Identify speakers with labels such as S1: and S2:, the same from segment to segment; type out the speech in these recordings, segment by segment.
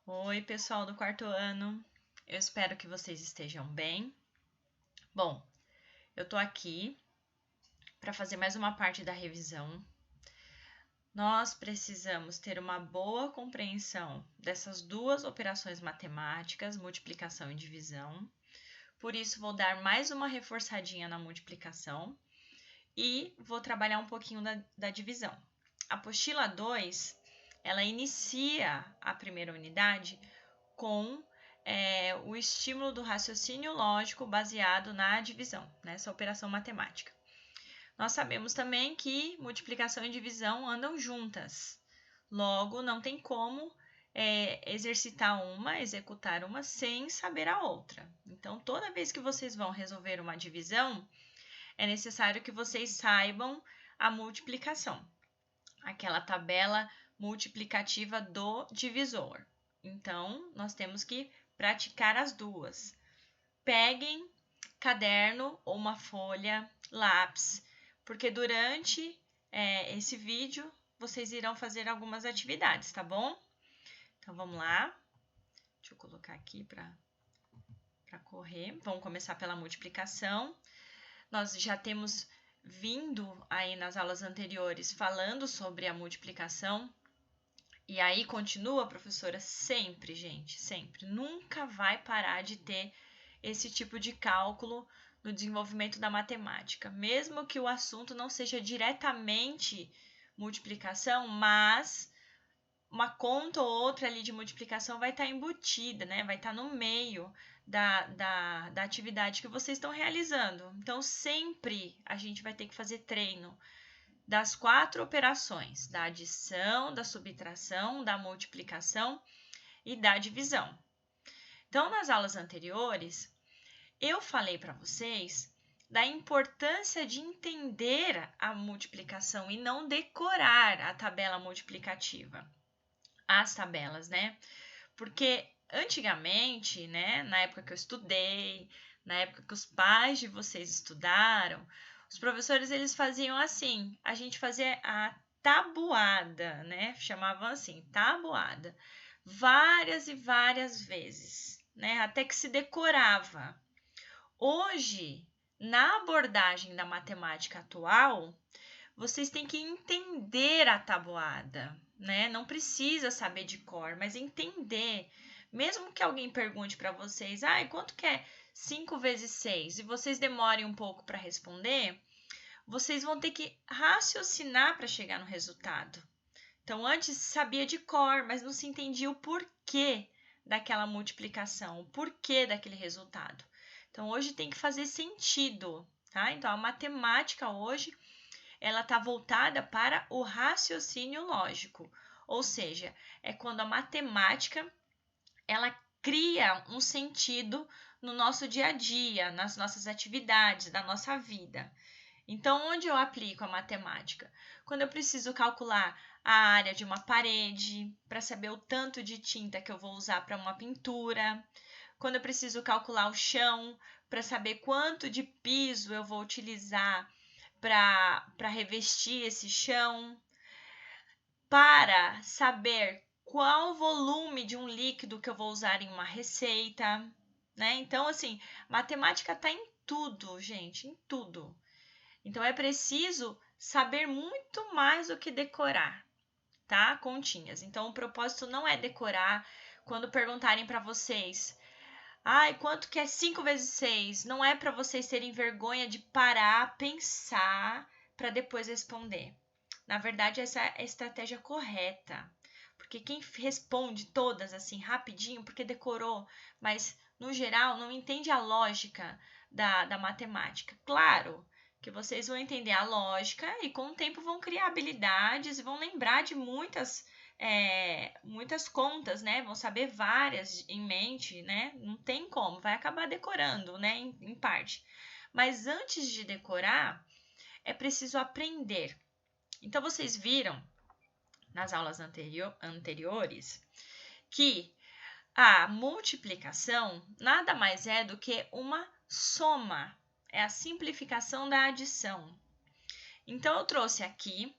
S1: Oi, pessoal do quarto ano. Eu espero que vocês estejam bem. Bom, eu tô aqui para fazer mais uma parte da revisão. Nós precisamos ter uma boa compreensão dessas duas operações matemáticas, multiplicação e divisão. Por isso, vou dar mais uma reforçadinha na multiplicação e vou trabalhar um pouquinho da divisão. A apostila 2, ela inicia a primeira unidade com o estímulo do raciocínio lógico baseado na divisão, nessa operação matemática. Nós sabemos também que multiplicação e divisão andam juntas, logo não tem como executar uma sem saber a outra. Então, toda vez que vocês vão resolver uma divisão, é necessário que vocês saibam a multiplicação, aquela tabela multiplicativa do divisor. Então, nós temos que praticar as duas. Peguem caderno ou uma folha, lápis, porque durante esse vídeo vocês irão fazer algumas atividades, tá bom? Então, vamos lá. Deixa eu colocar aqui para correr. Vamos começar pela multiplicação. Nós já temos vindo aí nas aulas anteriores falando sobre a multiplicação. E aí continua, professora, sempre, gente, sempre. Nunca vai parar de ter esse tipo de cálculo no desenvolvimento da matemática. Mesmo que o assunto não seja diretamente multiplicação, mas uma conta ou outra ali de multiplicação vai estar embutida, né? Vai estar no meio da atividade que vocês estão realizando. Então, sempre a gente vai ter que fazer treino das 4 operações, da adição, da subtração, da multiplicação e da divisão. Então, nas aulas anteriores, eu falei para vocês da importância de entender a multiplicação e não decorar a tabela multiplicativa, as tabelas, né? Porque antigamente, né, na época que eu estudei, na época que os pais de vocês estudaram, os professores eles faziam assim, a gente fazia a tabuada, né? Chamavam assim, tabuada, várias e várias vezes, né? Até que se decorava. Hoje, na abordagem da matemática atual, vocês têm que entender a tabuada, né? Não precisa saber de cor, mas entender. Mesmo que alguém pergunte para vocês, quanto que é 5 vezes 6? E vocês demorem um pouco para responder, vocês vão ter que raciocinar para chegar no resultado. Então, antes sabia de cor, mas não se entendia o porquê daquela multiplicação, o porquê daquele resultado. Então, hoje tem que fazer sentido, tá? Então, a matemática hoje, ela está voltada para o raciocínio lógico, ou seja, é quando a matemática, ela cria um sentido no nosso dia a dia, nas nossas atividades, da nossa vida. Então, onde eu aplico a matemática? Quando eu preciso calcular a área de uma parede, para saber o tanto de tinta que eu vou usar para uma pintura. Quando eu preciso calcular o chão, para saber quanto de piso eu vou utilizar para revestir esse chão. Para saber qual volume de um líquido que eu vou usar em uma receita, né? Então, assim, matemática está em tudo, gente, em tudo. Então, é preciso saber muito mais do que decorar, tá? Continhas. Então, o propósito não é decorar. Quando perguntarem para vocês, quanto que é 5 vezes 6? Não é para vocês terem vergonha de parar, pensar, para depois responder. Na verdade, essa é a estratégia correta. Porque quem responde todas assim rapidinho, porque decorou, mas no geral não entende a lógica da matemática. Claro que vocês vão entender a lógica e com o tempo vão criar habilidades e vão lembrar de muitas contas, né? Vão saber várias em mente, né? Não tem como, vai acabar decorando, né? Em parte. Mas antes de decorar, é preciso aprender. Então, vocês viram nas aulas anteriores que a multiplicação nada mais é do que uma soma, é a simplificação da adição. Então, eu trouxe aqui,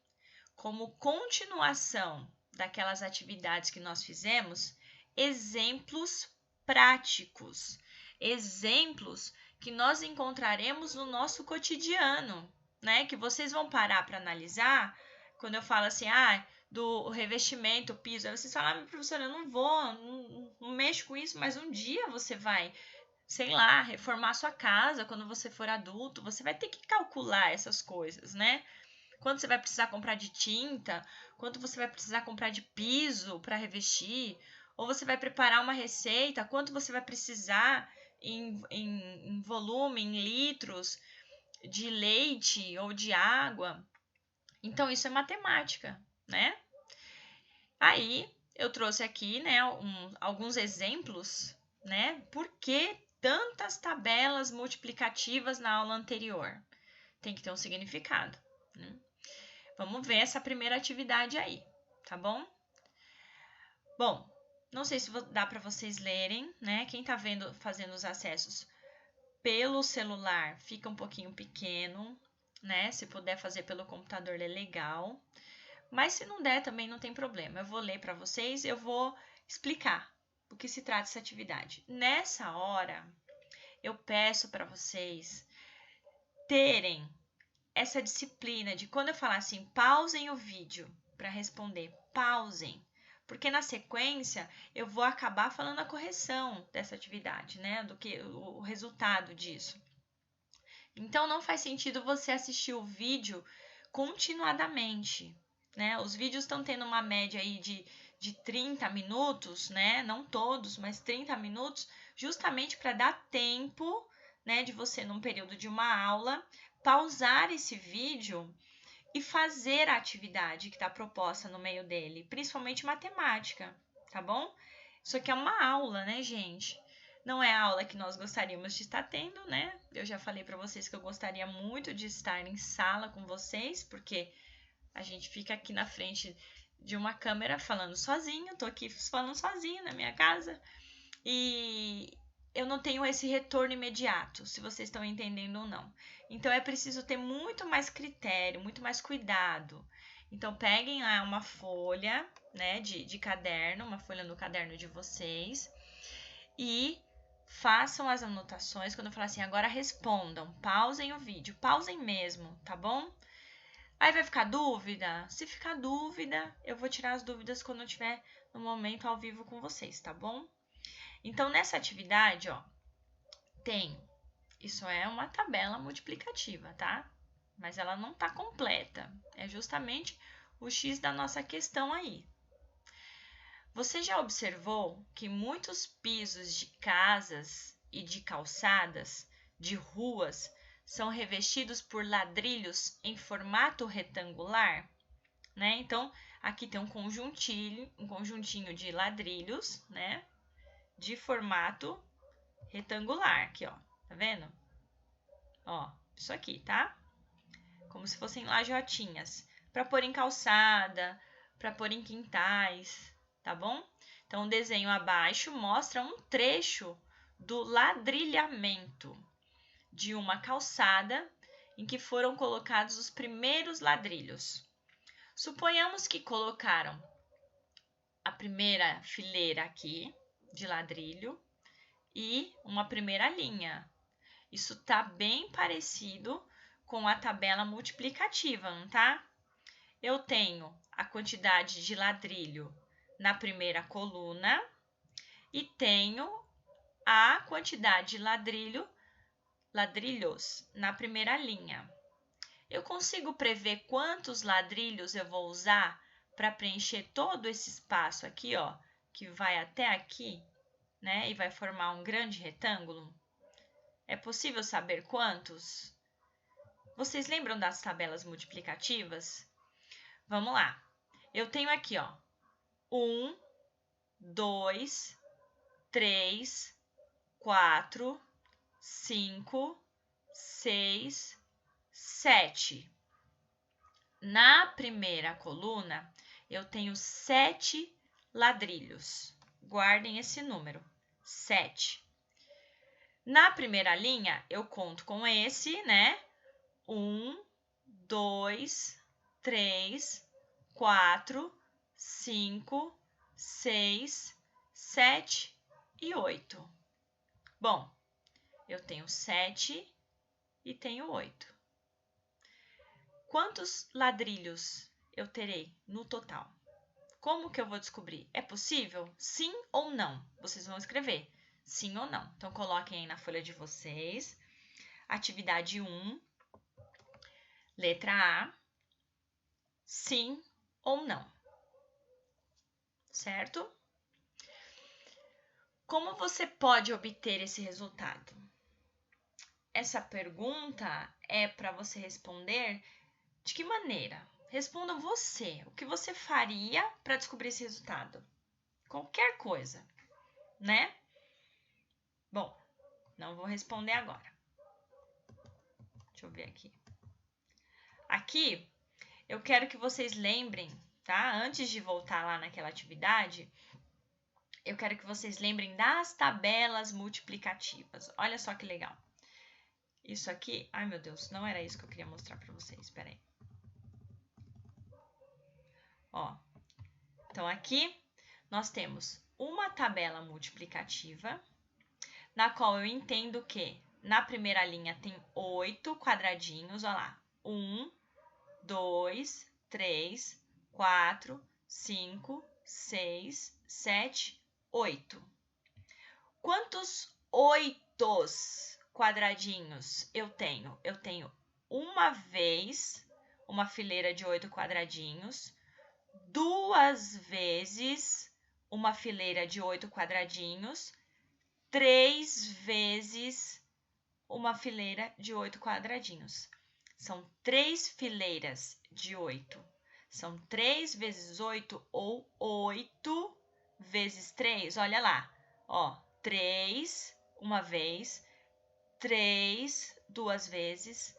S1: como continuação daquelas atividades que nós fizemos, exemplos práticos, exemplos que nós encontraremos no nosso cotidiano, né? Que vocês vão parar para analisar. Quando eu falo assim, do revestimento, piso, aí vocês falam, professora, eu não vou, não mexo com isso, mas um dia você vai, sei lá, reformar sua casa quando você for adulto, você vai ter que calcular essas coisas, né? Quanto você vai precisar comprar de tinta, quanto você vai precisar comprar de piso para revestir, ou você vai preparar uma receita, quanto você vai precisar em volume, em litros de leite ou de água. Então, isso é matemática, né? Aí, eu trouxe aqui, né, alguns exemplos, né? Por que tantas tabelas multiplicativas na aula anterior? Tem que ter um significado, né? Vamos ver essa primeira atividade aí, tá bom? Bom, não sei se dá para vocês lerem, né? Quem tá fazendo os acessos pelo celular fica um pouquinho pequeno, né? Se puder fazer pelo computador é legal. Mas se não der também não tem problema. Eu vou ler para vocês, eu vou explicar o que se trata essa atividade. Nessa hora, eu peço para vocês terem essa disciplina de quando eu falar assim, pausem o vídeo para responder, pausem. Porque na sequência eu vou acabar falando a correção dessa atividade, né? Do que o resultado disso. Então não faz sentido você assistir o vídeo continuadamente, né? Os vídeos estão tendo uma média aí de 30 minutos, né? Não todos, mas 30 minutos, justamente para dar tempo, né, de você, num período de uma aula, pausar esse vídeo e fazer a atividade que está proposta no meio dele, principalmente matemática, tá bom? Isso aqui é uma aula, né, gente? Não é a aula que nós gostaríamos de estar tendo, né? Eu já falei para vocês que eu gostaria muito de estar em sala com vocês, porque a gente fica aqui na frente de uma câmera falando sozinho, tô aqui falando sozinha na minha casa e eu não tenho esse retorno imediato, se vocês estão entendendo ou não. Então é preciso ter muito mais critério, muito mais cuidado. Então peguem lá uma folha, né, de caderno, uma folha no caderno de vocês e façam as anotações. Quando eu falar assim, agora respondam, pausem o vídeo, pausem mesmo, tá bom? Aí vai ficar dúvida? Se ficar dúvida, eu vou tirar as dúvidas quando eu estiver no momento ao vivo com vocês, tá bom? Então, nessa atividade, ó, isso é uma tabela multiplicativa, tá? Mas ela não tá completa. É justamente o x da nossa questão aí. Você já observou que muitos pisos de casas e de calçadas, de ruas, são revestidos por ladrilhos em formato retangular? Né? Então, aqui tem um conjuntinho de ladrilhos, né? De formato retangular, aqui, ó. Tá vendo? Ó, isso aqui, tá? Como se fossem lajotinhas. Para pôr em calçada, para pôr em quintais, tá bom? Então, o desenho abaixo mostra um trecho do ladrilhamento de uma calçada em que foram colocados os primeiros ladrilhos. Suponhamos que colocaram a primeira fileira aqui de ladrilho e uma primeira linha. Isso está bem parecido com a tabela multiplicativa, não tá? Eu tenho a quantidade de ladrilho na primeira coluna e tenho a quantidade de ladrilhos na primeira linha. Eu consigo prever quantos ladrilhos eu vou usar para preencher todo esse espaço aqui, ó, que vai até aqui, né, e vai formar um grande retângulo? É possível saber quantos? Vocês lembram das tabelas multiplicativas? Vamos lá. Eu tenho aqui, ó, 1, 2, 3, 4, 5, 6, 7. Na primeira coluna, eu tenho 7 ladrilhos. Guardem esse número, 7. Na primeira linha, eu conto com esse, né? 1, 2, 3, 4, 5, 6, 7 e 8. Bom, eu tenho 7 e tenho 8. Quantos ladrilhos eu terei no total? Como que eu vou descobrir? É possível? Sim ou não? Vocês vão escrever sim ou não. Então, coloquem aí na folha de vocês. Atividade 1, letra A, sim ou não. Certo? Como você pode obter esse resultado? Essa pergunta é para você responder de que maneira? Responda você. O que você faria para descobrir esse resultado? Qualquer coisa, né? Bom, não vou responder agora. Deixa eu ver aqui. Aqui, eu quero que vocês lembrem, tá? Antes de voltar lá naquela atividade, eu quero que vocês lembrem das tabelas multiplicativas. Olha só que legal. Isso aqui, ai meu Deus, não era isso que eu queria mostrar para vocês, espera aí. Ó, então aqui nós temos uma tabela multiplicativa, na qual eu entendo que na primeira linha tem 8 quadradinhos, ó lá, 1, 2, 3, 4, 5, 6, 7, 8. Quantos 8 quadradinhos eu tenho? Eu tenho uma vez uma fileira de 8 quadradinhos, duas vezes uma fileira de 8 quadradinhos, 3 vezes uma fileira de 8 quadradinhos. São 3 fileiras de 8. São 3 vezes 8 ou 8 vezes 3. Olha lá, ó, 3 uma vez, 3 duas vezes,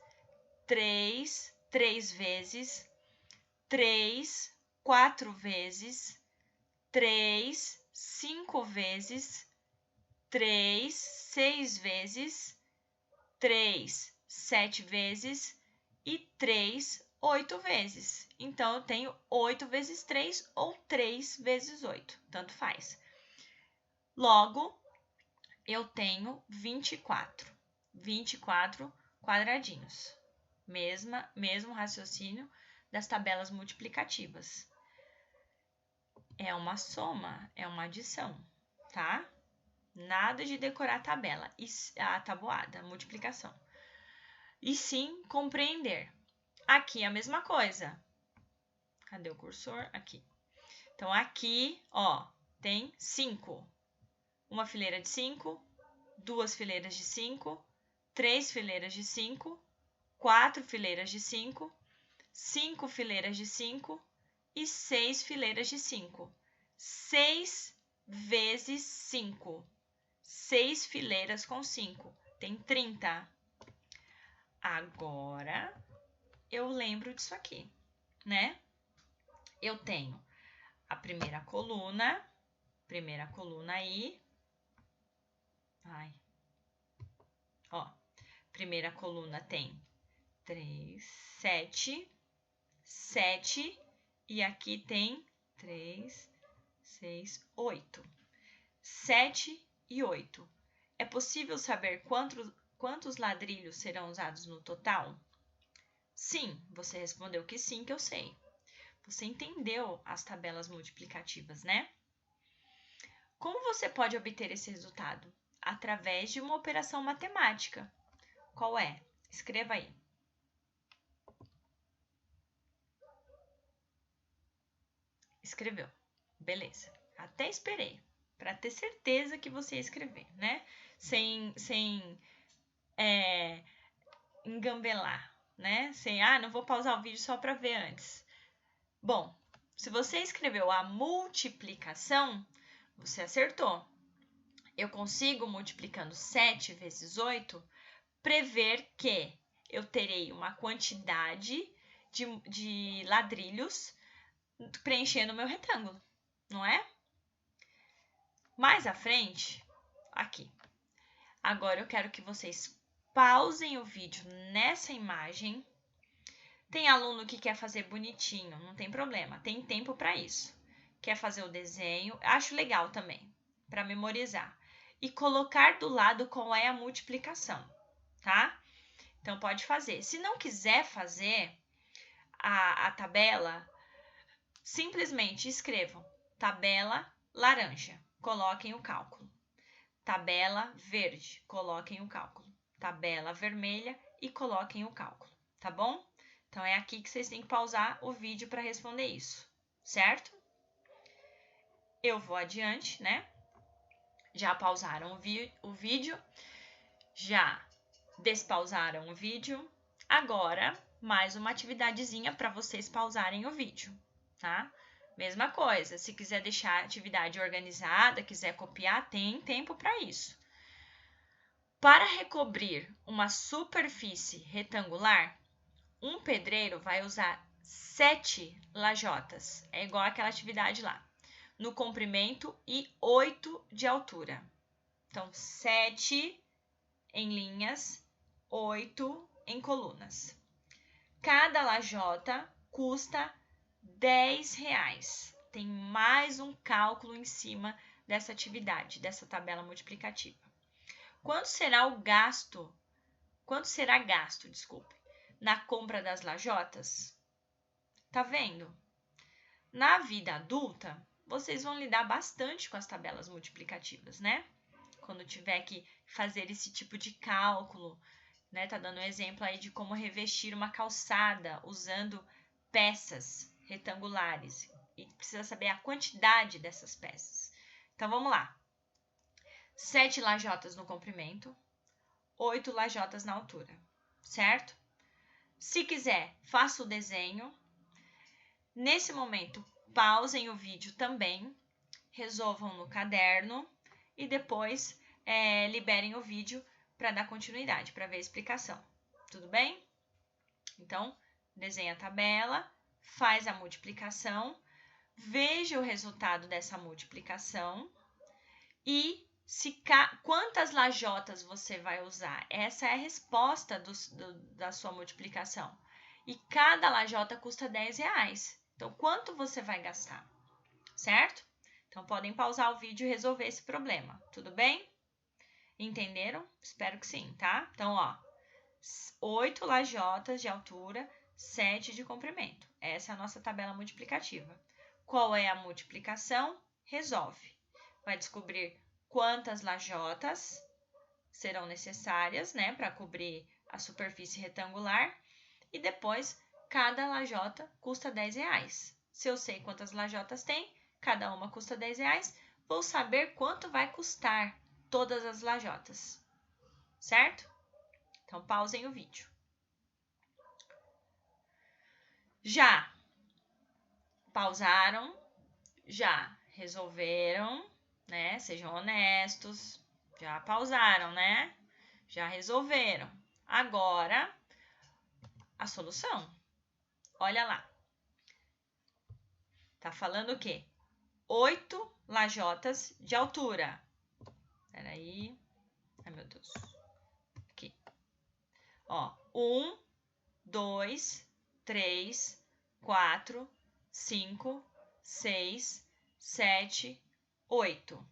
S1: 3 três vezes, 3 4 vezes, 3 5 vezes, 3 6 vezes, 3 7 vezes e 3 8 vezes. Então, eu tenho 8 vezes 3 ou 3 vezes 8, tanto faz. Logo, eu tenho 24. 24 quadradinhos. Mesmo raciocínio das tabelas multiplicativas. É uma soma, é uma adição, tá? Nada de decorar a tabela, a tabuada, a multiplicação. E sim compreender. Aqui a mesma coisa. Cadê o cursor? Aqui. Então, aqui, ó, tem 5. Uma fileira de 5, duas fileiras de 5, 3 fileiras de 5, 4 fileiras de 5, 5 fileiras de 5 e 6 fileiras de 5. 6 vezes 5. 6 fileiras com 5. Tem 30. Agora, eu lembro disso aqui, né? Eu tenho a primeira coluna aí. Ai. Ó, primeira coluna tem 3, 7, 7 e aqui tem 3, 6, 8. 7 e 8. É possível saber quantos ladrilhos serão usados no total? Sim, você respondeu que sim, que eu sei. Você entendeu as tabelas multiplicativas, né? Como você pode obter esse resultado? Através de uma operação matemática. Qual é? Escreva aí. Escreveu. Beleza. Até esperei, para ter certeza que você ia escrever, né? Sem engambelar, né? Não vou pausar o vídeo só para ver antes. Bom, se você escreveu a multiplicação, você acertou. Eu consigo, multiplicando 7 vezes 8, prever que eu terei uma quantidade de ladrilhos preenchendo o meu retângulo, não é? Mais à frente, aqui. Agora eu quero que vocês pausem o vídeo nessa imagem. Tem aluno que quer fazer bonitinho, não tem problema, tem tempo para isso. Quer fazer o desenho, acho legal também. para memorizar. E colocar do lado qual é a multiplicação, tá? Então, pode fazer. Se não quiser fazer a tabela, simplesmente escrevam tabela laranja, coloquem o cálculo. Tabela verde, coloquem o cálculo. Tabela vermelha e coloquem o cálculo, tá bom? Então, é aqui que vocês têm que pausar o vídeo para responder isso, certo? Eu vou adiante, né? Já pausaram o vídeo, já despausaram o vídeo. Agora, mais uma atividadezinha para vocês pausarem o vídeo, tá? Mesma coisa, se quiser deixar a atividade organizada, quiser copiar, tem tempo para isso. Para recobrir uma superfície retangular, um pedreiro vai usar 7 lajotas, é igual aquela atividade lá, no comprimento e 8 de altura. Então, 7 em linhas, 8 em colunas. Cada lajota custa R$10. Tem mais um cálculo em cima dessa atividade, dessa tabela multiplicativa. Quanto será gasto, na compra das lajotas? Tá vendo? Na vida adulta, vocês vão lidar bastante com as tabelas multiplicativas, né? Quando tiver que fazer esse tipo de cálculo, né? Tá dando um exemplo aí de como revestir uma calçada usando peças retangulares. E precisa saber a quantidade dessas peças. Então, vamos lá. 7 lajotas no comprimento, 8 lajotas na altura, certo? Se quiser, faça o desenho. Nesse momento, pausem o vídeo também, resolvam no caderno e depois liberem o vídeo para dar continuidade, para ver a explicação. Tudo bem? Então, desenha a tabela, faz a multiplicação, veja o resultado dessa multiplicação e quantas lajotas você vai usar. Essa é a resposta da sua multiplicação. E cada lajota custa R$10. Então, quanto você vai gastar? Certo? Então, podem pausar o vídeo e resolver esse problema. Tudo bem? Entenderam? Espero que sim, tá? Então, 8 lajotas de altura, 7 de comprimento. Essa é a nossa tabela multiplicativa. Qual é a multiplicação? Resolve. Vai descobrir quantas lajotas serão necessárias, né, para cobrir a superfície retangular. E depois, cada lajota custa R$10. Se eu sei quantas lajotas tem, cada uma custa R$10, vou saber quanto vai custar todas as lajotas, certo? Então, pausem o vídeo. Já pausaram? Já resolveram, né? Sejam honestos. Já pausaram, né? Já resolveram. Agora, a solução. Olha lá. Tá falando o quê? 8 lajotas de altura. Peraí. Ai, meu Deus. Aqui. 1, 2, 3, 4, 5, 6, 7, 8.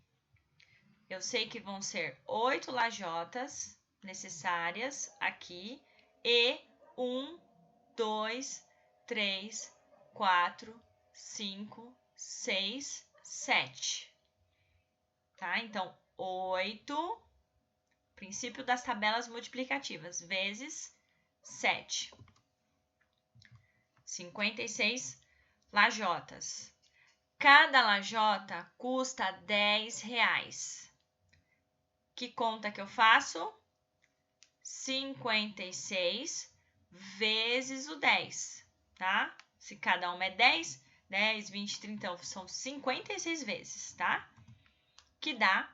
S1: Eu sei que vão ser 8 lajotas necessárias aqui e 1, 2, 3, 4, 5, 6, 7. Tá? Então, 8, princípio das tabelas multiplicativas, vezes 7. 56 lajotas. Cada lajota custa R$10. Que conta que eu faço? 56 vezes o 10, tá? Se cada uma é 10, 10, 20, 30, então são 56 vezes, tá? Que dá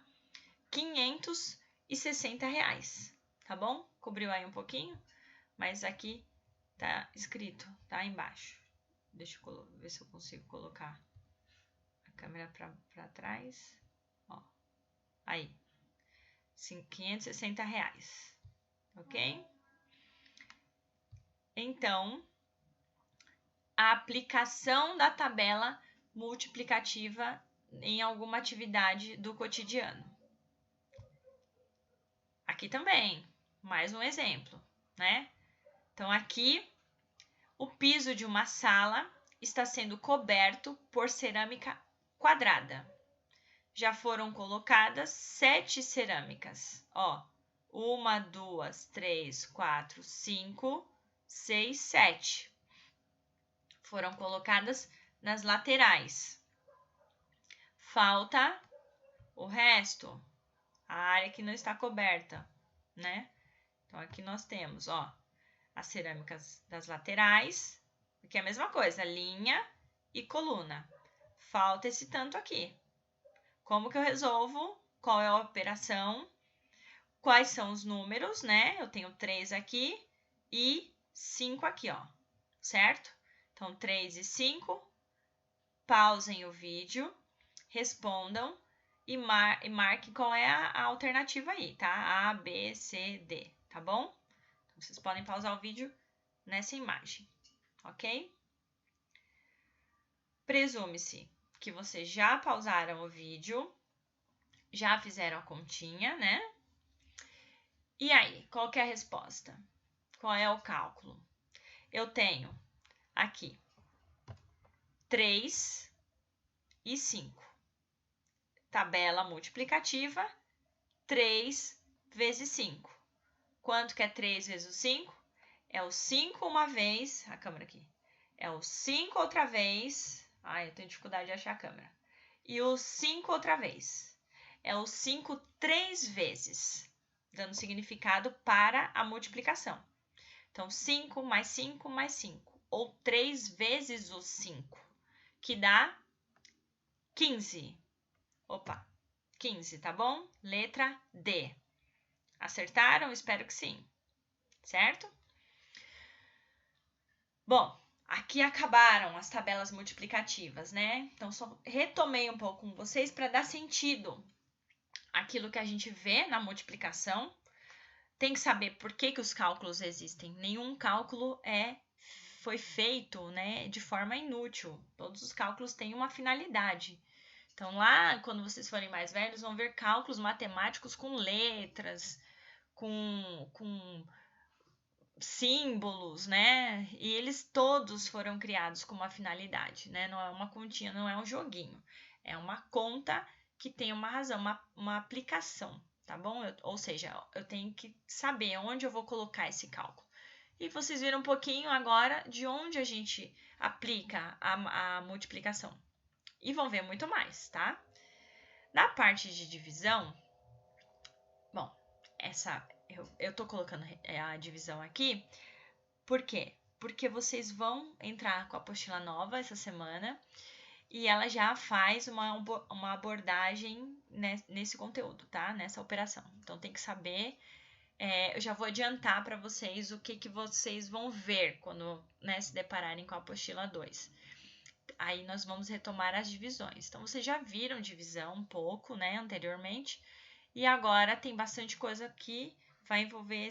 S1: R$560, tá bom? Cobriu aí um pouquinho, mas aqui tá escrito, tá embaixo. Deixa eu ver se eu consigo colocar a câmera para trás. Aí, R$560, ok? Então, a aplicação da tabela multiplicativa em alguma atividade do cotidiano. Aqui também, mais um exemplo, né? Então, aqui, o piso de uma sala está sendo coberto por cerâmica quadrada. Já foram colocadas 7 cerâmicas. Ó, 1, 2, 3, 4, 5, 6, 7. Foram colocadas nas laterais. Falta o resto, a área que não está coberta, né? Então, aqui nós temos, ó, as cerâmicas das laterais, que é a mesma coisa, linha e coluna. Falta esse tanto aqui. Como que eu resolvo? Qual é a operação? Quais são os números, né? Eu tenho 3 aqui e 5 aqui, ó, certo? Então, 3 e 5, pausem o vídeo, respondam e marquem qual é a alternativa aí, tá? A, B, C, D, tá bom? Então, vocês podem pausar o vídeo nessa imagem, ok? Presume-se que vocês já pausaram o vídeo, já fizeram a continha, né? E aí, qual que é a resposta? Qual é o cálculo? Eu tenho aqui 3 e 5. Tabela multiplicativa, 3 vezes 5. Quanto que é 3 vezes o 5? É o 5 uma vez, a câmera aqui. É o 5 outra vez. Ai, eu tenho dificuldade de achar a câmera. E o 5 outra vez. É o 5 3 vezes, dando significado para a multiplicação. Então, 5 mais 5 mais 5, ou 3 vezes o 5, que dá 15. Opa, 15, tá bom? Letra D. Acertaram? Espero que sim. Certo? Bom, aqui acabaram as tabelas multiplicativas, né? Então, só retomei um pouco com vocês para dar sentido àquilo que a gente vê na multiplicação. Tem que saber por que os cálculos existem. Nenhum cálculo foi feito, né, de forma inútil. Todos os cálculos têm uma finalidade. Então, lá, quando vocês forem mais velhos, vão ver cálculos matemáticos com letras, com símbolos, né? E eles todos foram criados com uma finalidade, né? Não é uma continha, não é um joguinho. É uma conta que tem uma razão, uma aplicação, tá bom? Ou seja, eu tenho que saber onde eu vou colocar esse cálculo. E vocês viram um pouquinho agora de onde a gente aplica a multiplicação. E vão ver muito mais, tá? Na parte de divisão, bom, eu tô colocando a divisão aqui, por quê? Porque vocês vão entrar com a apostila nova essa semana e ela já faz uma abordagem nesse conteúdo, tá? Nessa operação. Então, tem que saber. Eu já vou adiantar para vocês o que vocês vão ver quando, né, se depararem com a apostila 2. Aí, nós vamos retomar as divisões. Então, vocês já viram divisão um pouco, né, anteriormente. E agora tem bastante coisa que vai envolver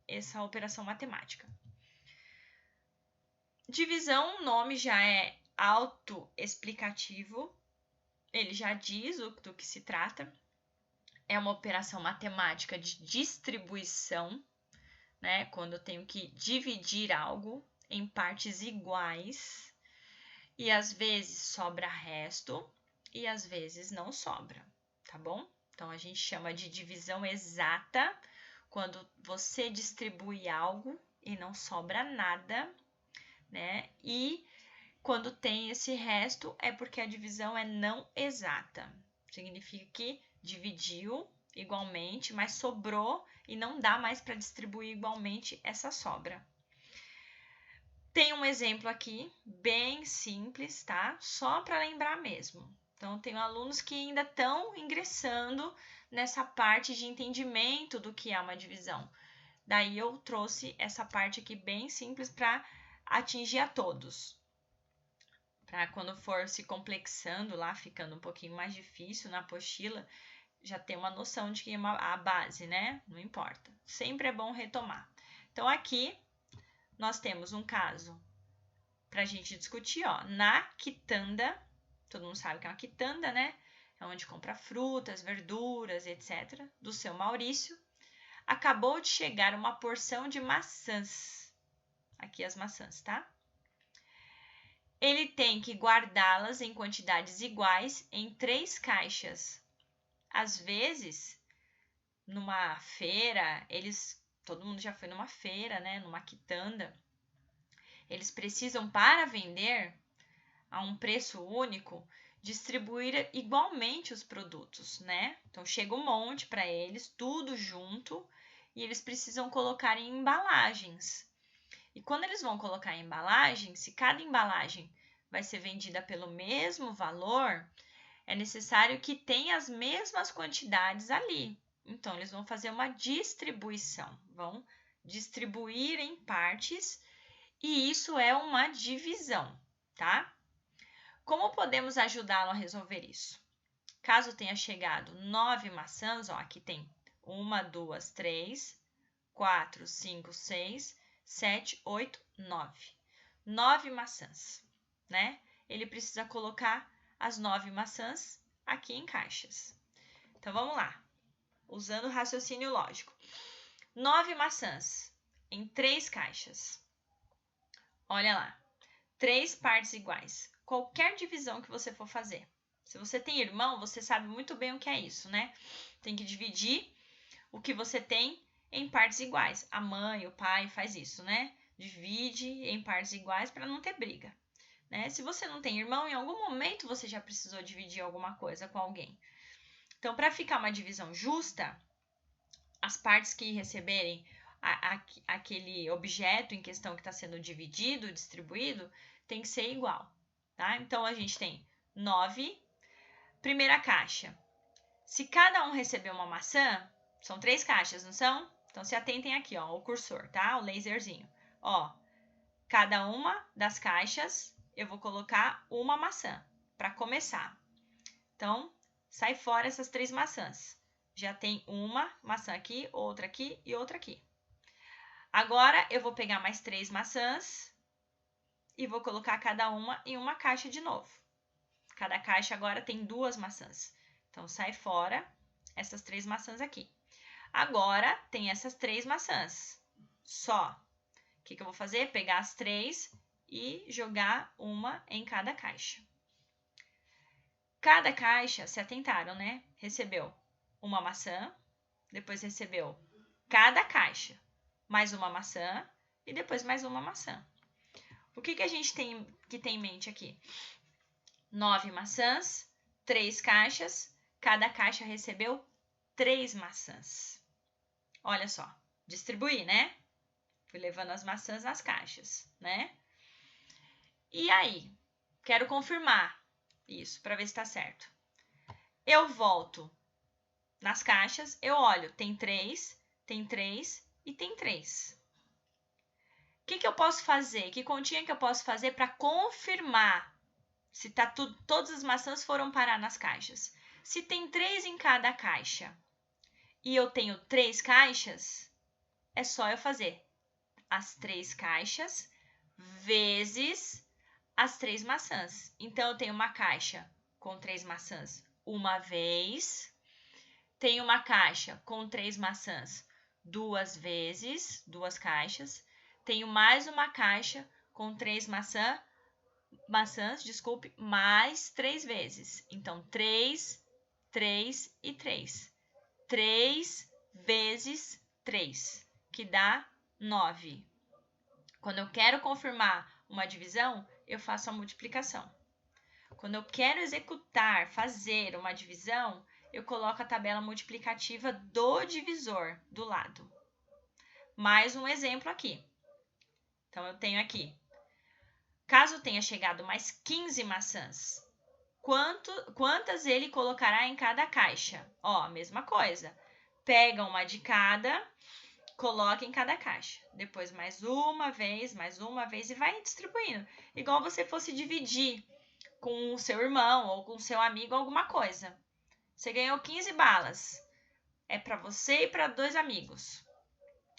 S1: essa operação matemática. Divisão, o nome já é autoexplicativo, ele já diz do que se trata. É uma operação matemática de distribuição, né? Quando eu tenho que dividir algo em partes iguais, e às vezes sobra resto, e às vezes não sobra, tá bom? Então, a gente chama de divisão exata quando você distribui algo e não sobra nada, né? E quando tem esse resto é porque a divisão é não exata. Significa que dividiu igualmente, mas sobrou e não dá mais para distribuir igualmente essa sobra. Tem um exemplo aqui, bem simples, tá? Só para lembrar mesmo. Então, tenho alunos que ainda estão ingressando nessa parte de entendimento do que é uma divisão. Daí, eu trouxe essa parte aqui bem simples para atingir a todos. Para quando for se complexando lá, ficando um pouquinho mais difícil na apostila, já ter uma noção de que é a base, né? Não importa. Sempre é bom retomar. Então, aqui, nós temos um caso para a gente discutir, ó. Na quitanda, todo mundo sabe que é uma quitanda, né? É onde compra frutas, verduras, etc. Do seu Maurício. Acabou de chegar uma porção de maçãs. Aqui as maçãs, tá? Ele tem que guardá-las em quantidades iguais em 3 caixas. Às vezes, numa feira, todo mundo já foi numa feira, né? Numa quitanda. Eles precisam, para vender a um preço único, distribuir igualmente os produtos, né? Então chega um monte para eles, tudo junto, e eles precisam colocar em embalagens. E quando eles vão colocar em embalagem, se cada embalagem vai ser vendida pelo mesmo valor, é necessário que tenha as mesmas quantidades ali. Então, eles vão fazer uma distribuição, vão distribuir em partes, e isso é uma divisão, tá? Como podemos ajudá-lo a resolver isso? Caso tenha chegado 9 maçãs, ó, aqui tem 1, 2, 3, 4, 5, 6, 7, 8, 9. 9 maçãs, né? Ele precisa colocar as 9 maçãs aqui em caixas. Então, vamos lá. Usando o raciocínio lógico. 9 maçãs em 3 caixas. Olha lá. 3 partes iguais. Qualquer divisão que você for fazer. Se você tem irmão, você sabe muito bem o que é isso, né? Tem que dividir o que você tem em partes iguais. A mãe, o pai faz isso, né? Divide em partes iguais para não ter briga, né? Se você não tem irmão, em algum momento você já precisou dividir alguma coisa com alguém. Então, para ficar uma divisão justa, as partes que receberem aquele objeto em questão que está sendo dividido, distribuído, tem que ser igual, tá? Então, a gente tem 9. Primeira caixa. Se cada um receber uma maçã, são 3 caixas, não são? Então, se atentem aqui, ó, o cursor, tá? O laserzinho. Ó, cada uma das caixas, eu vou colocar uma maçã para começar. Então, sai fora essas 3 maçãs. Já tem uma maçã aqui, outra aqui e outra aqui. Agora, eu vou pegar mais 3 maçãs e vou colocar cada uma em uma caixa de novo. Cada caixa agora tem 2 maçãs. Então, sai fora essas 3 maçãs aqui. Agora, tem essas 3 maçãs. Só. O que eu vou fazer? Pegar as 3 e jogar uma em cada caixa. Cada caixa, se atentaram, né? Recebeu uma maçã, depois recebeu cada caixa mais uma maçã e depois mais uma maçã. O que a gente tem que ter em mente aqui? 9 maçãs, 3 caixas, cada caixa recebeu 3 maçãs. Olha só, distribuir, né? Fui levando as maçãs nas caixas, né? E aí, quero confirmar isso para ver se está certo. Eu volto nas caixas, eu olho, tem 3 e tem 3. O que eu posso fazer? Que continha que eu posso fazer para confirmar se tá todas as maçãs foram parar nas caixas? Se tem 3 em cada caixa e eu tenho 3 caixas, é só eu fazer as 3 caixas vezes as 3 maçãs. Então, eu tenho uma caixa com 3 maçãs uma vez, tenho uma caixa com 3 maçãs 2 vezes, 2 caixas, tenho mais uma caixa com 3 maçãs, mais 3 vezes. Então, 3, 3 e 3. 3 vezes 3, que dá 9. Quando eu quero confirmar uma divisão, eu faço a multiplicação. Quando eu quero executar, fazer uma divisão, eu coloco a tabela multiplicativa do divisor do lado. Mais um exemplo aqui. Então, eu tenho aqui, caso tenha chegado mais 15 maçãs, quantas ele colocará em cada caixa? Ó, a mesma coisa. Pega uma de cada, coloca em cada caixa. Depois mais uma vez e vai distribuindo. Igual você fosse dividir com o seu irmão ou com o seu amigo alguma coisa. Você ganhou 15 balas. É para você e para 2 amigos.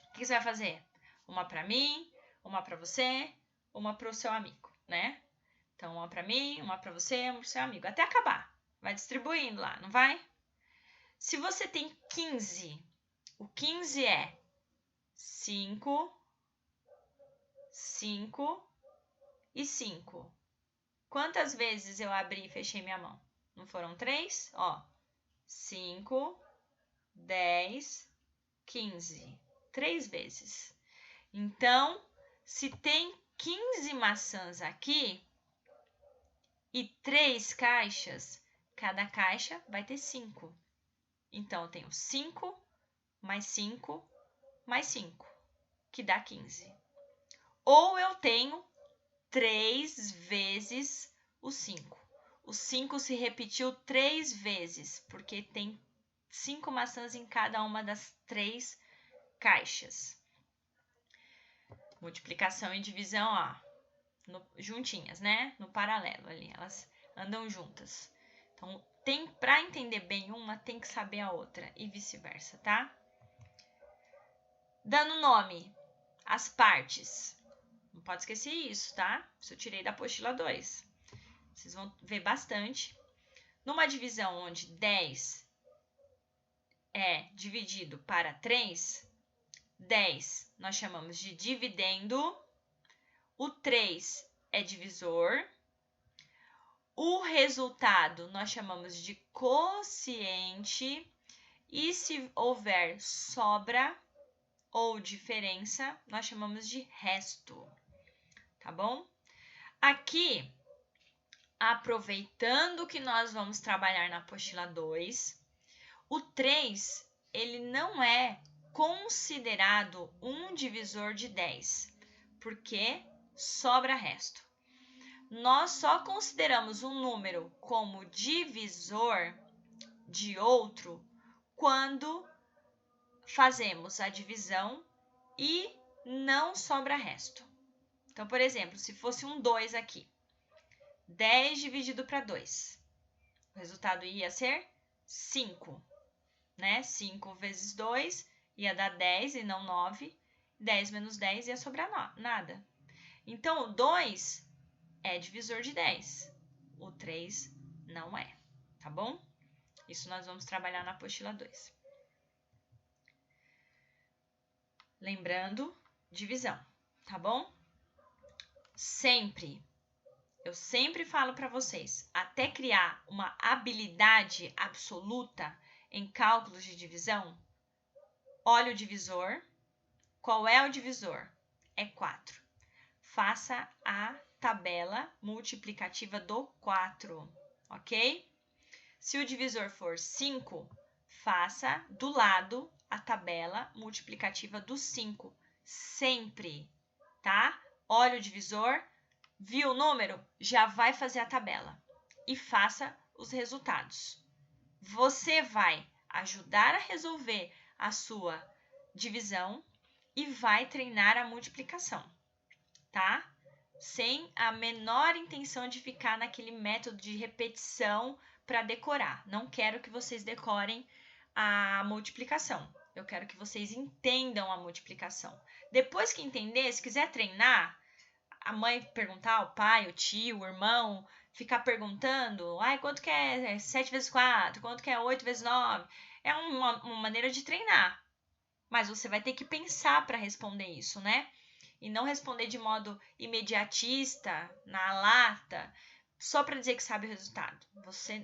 S1: O que você vai fazer? Uma para mim, uma para você, uma para o seu amigo, né? Então, uma para mim, uma para você, uma para o seu amigo. Até acabar. Vai distribuindo lá, não vai? Se você tem 15, o 15 é 5, 5 e 5. Quantas vezes eu abri e fechei minha mão? Não foram 3? Ó, 5, 10, 15. 3 vezes. Então, se tem 15 maçãs aqui e 3 caixas, cada caixa vai ter 5. Então, eu tenho 5 mais 5 mais 5, que dá 15. Ou eu tenho 3 vezes o 5. O 5 se repetiu 3 vezes, porque tem 5 maçãs em cada uma das 3 caixas. Multiplicação e divisão, ó, juntinhas, né? No paralelo ali, elas andam juntas. Então, para entender bem uma, tem que saber a outra e vice-versa, tá? Dando nome às partes. Não pode esquecer isso, tá? Isso eu tirei da apostila 2. Vocês vão ver bastante. Numa divisão onde 10 é dividido para 3, 10 nós chamamos de dividendo, o 3 é divisor, o resultado nós chamamos de quociente e se houver sobra ou diferença, nós chamamos de resto, tá bom? Aqui, aproveitando que nós vamos trabalhar na apostila 2, o 3, ele não é considerado um divisor de 10, porque sobra resto. Nós só consideramos um número como divisor de outro quando fazemos a divisão e não sobra resto. Então, por exemplo, se fosse um 2 aqui, 10 dividido para 2, o resultado ia ser 5, né? 5 vezes 2 ia dar 10 e não 9, 10 menos 10 ia sobrar nada. Então, o 2 é divisor de 10, o 3 não é, tá bom? Isso nós vamos trabalhar na apostila 2. Lembrando, divisão, tá bom? Eu sempre falo para vocês, até criar uma habilidade absoluta em cálculos de divisão, olha o divisor. Qual é o divisor? É 4. Faça a tabela multiplicativa do 4, ok? Se o divisor for 5, faça do lado a tabela multiplicativa do 5, sempre, tá? Olha o divisor, viu o número? Já vai fazer a tabela e faça os resultados. Você vai ajudar a resolver a sua divisão e vai treinar a multiplicação, tá? Sem a menor intenção de ficar naquele método de repetição para decorar. Não quero que vocês decorem a multiplicação. Eu quero que vocês entendam a multiplicação. Depois que entender, se quiser treinar, a mãe perguntar, o pai, o tio, o irmão, ficar perguntando, quanto que é 7 vezes 4? Quanto que é 8 vezes 9? É uma maneira de treinar. Mas você vai ter que pensar para responder isso, né? E não responder de modo imediatista, na lata, só para dizer que sabe o resultado.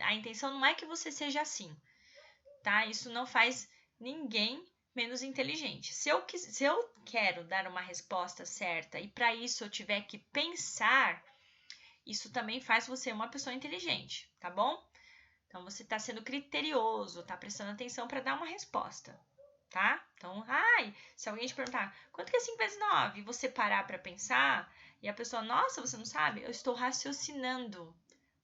S1: A intenção não é que você seja assim, tá? Isso não faz ninguém menos inteligente. Se eu quero dar uma resposta certa e para isso eu tiver que pensar, isso também faz você uma pessoa inteligente, tá bom? Então você está sendo criterioso, está prestando atenção para dar uma resposta, tá? Então, se alguém te perguntar quanto que é 5 vezes 9 e você parar para pensar e a pessoa, nossa, você não sabe? Eu estou raciocinando,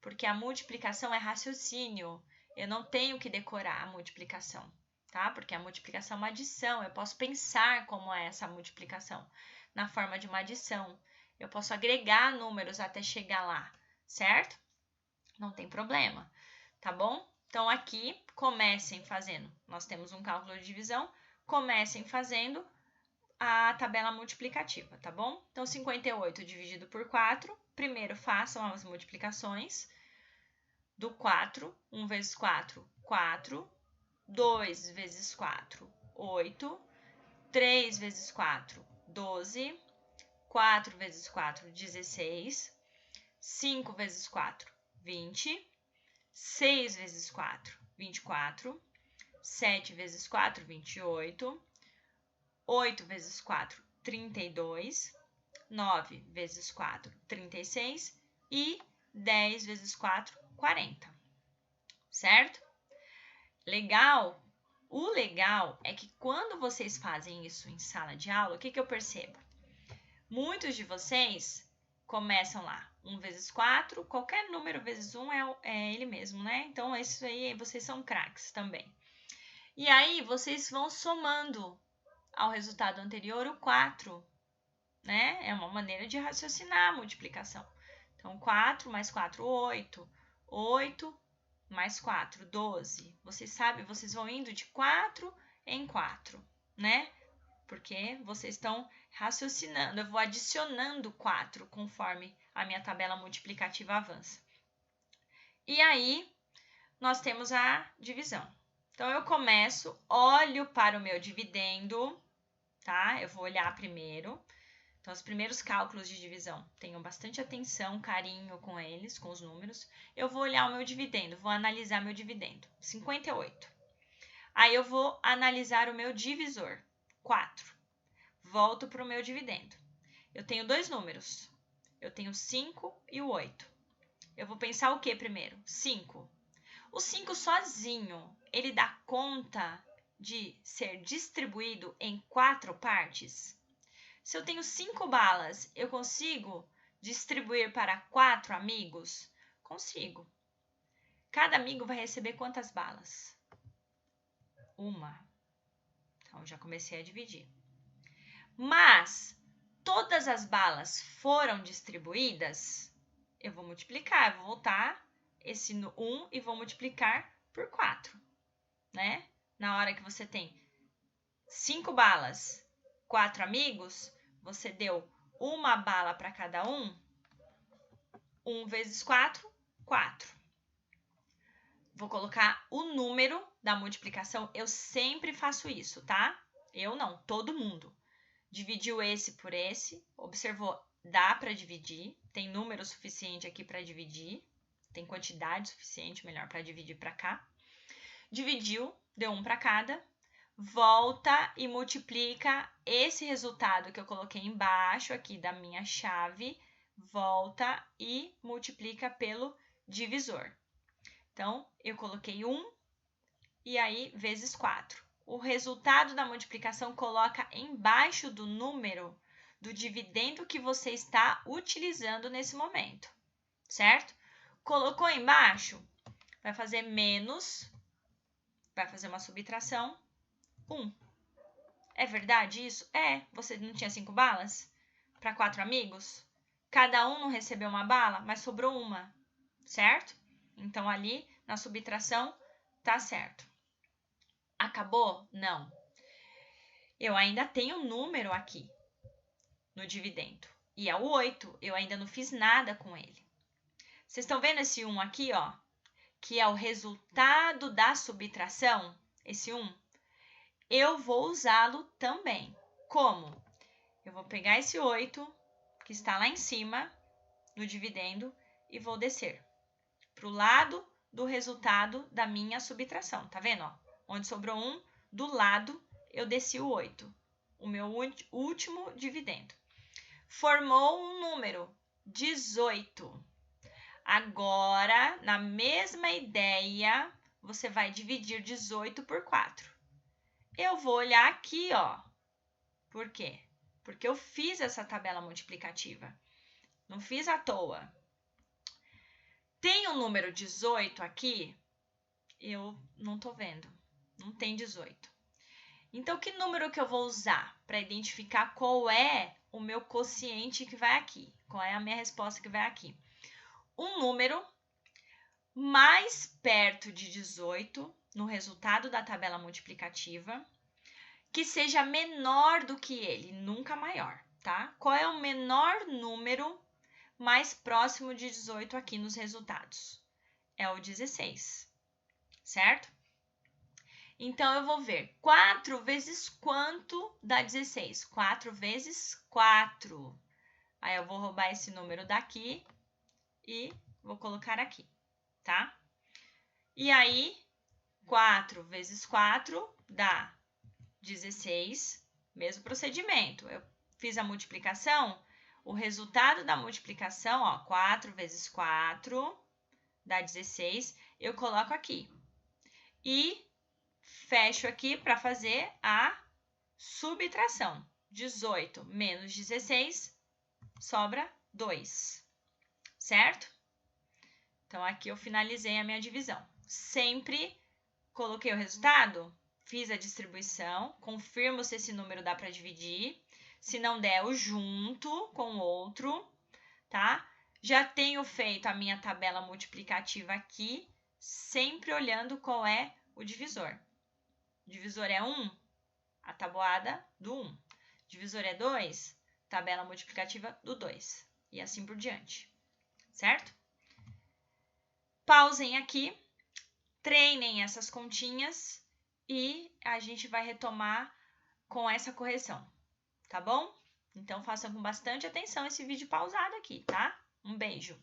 S1: porque a multiplicação é raciocínio. Eu não tenho que decorar a multiplicação, tá? Porque a multiplicação é uma adição, eu posso pensar como é essa multiplicação na forma de uma adição. Eu posso agregar números até chegar lá, certo? Não tem problema, tá bom? Então, aqui, comecem fazendo. Nós temos um cálculo de divisão, comecem fazendo a tabela multiplicativa, tá bom? Então, 58 dividido por 4 primeiro façam as multiplicações do 4. 1 vezes 4, 4. 2 vezes 4, 8. 3 vezes 4, 12. 4 vezes 4, 16. 5 vezes 4, 20. 6 vezes 4, 24. 7 vezes 4, 28. 8 vezes 4, 32. 9 vezes 4, 36. E 10 vezes 4, 40. Certo? Legal? O legal é que quando vocês fazem isso em sala de aula, o que eu percebo? Muitos de vocês começam lá, 1 vezes 4, qualquer número vezes 1 é ele mesmo, né? Então, isso aí, vocês são craques também. E aí, vocês vão somando ao resultado anterior o 4, né? É uma maneira de raciocinar a multiplicação. Então, 4 mais 4, 8. 8 mais 4, 12. Vocês sabem, vocês vão indo de 4 em 4, né? Porque vocês estão raciocinando. Eu vou adicionando 4 conforme a minha tabela multiplicativa avança. E aí, nós temos a divisão. Então, eu começo, olho para o meu dividendo, tá? Eu vou olhar primeiro. Então, os primeiros cálculos de divisão, tenham bastante atenção, carinho com eles, com os números. Eu vou olhar o meu dividendo, vou analisar meu dividendo, 58. Aí, eu vou analisar o meu divisor, 4. Volto para o meu dividendo. Eu tenho dois números, eu tenho 5 e o 8. Eu vou pensar o que primeiro? 5. O 5 sozinho, ele dá conta de ser distribuído em 4 partes? Se eu tenho 5 balas, eu consigo distribuir para 4 amigos? Consigo. Cada amigo vai receber quantas balas? Uma. Então, já comecei a dividir. Mas, todas as balas foram distribuídas? Eu vou multiplicar, eu vou voltar esse 1 e vou multiplicar por 4, né? Na hora que você tem 5 balas, 4 amigos, você deu uma bala para cada um. 1 vezes 4, 4. Vou colocar o número da multiplicação. Eu sempre faço isso, tá? Eu não, todo mundo. Dividiu esse por esse. Observou, dá para dividir. Tem número suficiente aqui para dividir. Tem quantidade suficiente, melhor, para dividir para cá. Dividiu, deu 1 para cada. Volta e multiplica esse resultado que eu coloquei embaixo aqui da minha chave, volta e multiplica pelo divisor. Então, eu coloquei 1 e aí vezes 4. O resultado da multiplicação coloca embaixo do número do dividendo que você está utilizando nesse momento, certo? Colocou embaixo, vai fazer menos, vai fazer uma subtração, 1. É verdade isso? É. Você não tinha 5 balas? Para 4 amigos? Cada um não recebeu uma bala, mas sobrou uma, certo? Então, ali, na subtração, tá certo. Acabou? Não. Eu ainda tenho um número aqui no dividendo. E é o 8. Eu ainda não fiz nada com ele. Vocês estão vendo esse 1 aqui, ó? Que é o resultado da subtração? Esse 1? Eu vou usá-lo também. Como? Eu vou pegar esse 8, que está lá em cima, no dividendo, e vou descer para o lado do resultado da minha subtração. Tá vendo? Ó? Onde sobrou 1, do lado eu desci o 8, o meu último dividendo. Formou um número, 18. Agora, na mesma ideia, você vai dividir 18 por 4. Eu vou olhar aqui, ó. Por quê? Porque eu fiz essa tabela multiplicativa. Não fiz à toa. Tem o número 18 aqui? Eu não tô vendo. Não tem 18. Então, que número que eu vou usar para identificar qual é o meu quociente que vai aqui? Qual é a minha resposta que vai aqui? Um número mais perto de 18 no resultado da tabela multiplicativa, que seja menor do que ele, nunca maior, tá? Qual é o menor número mais próximo de 18 aqui nos resultados? É o 16, certo? Então, eu vou ver 4 vezes quanto dá 16? 4 vezes 4. Aí, eu vou roubar esse número daqui e vou colocar aqui, tá? E aí, 4 vezes 4 dá 16, mesmo procedimento. Eu fiz a multiplicação, o resultado da multiplicação, ó, 4 vezes 4 dá 16, eu coloco aqui. E fecho aqui para fazer a subtração. 18 menos 16 sobra 2, certo? Então, aqui eu finalizei a minha divisão. Sempre coloquei o resultado, fiz a distribuição, confirmo se esse número dá para dividir. Se não der, eu junto com o outro, tá? Já tenho feito a minha tabela multiplicativa aqui, sempre olhando qual é o divisor. O divisor é 1, a tabuada do 1. Divisor é 2, tabela multiplicativa do 2. E assim por diante, certo? Pausem aqui, treinem essas continhas e a gente vai retomar com essa correção, tá bom? Então, façam com bastante atenção esse vídeo pausado aqui, tá? Um beijo!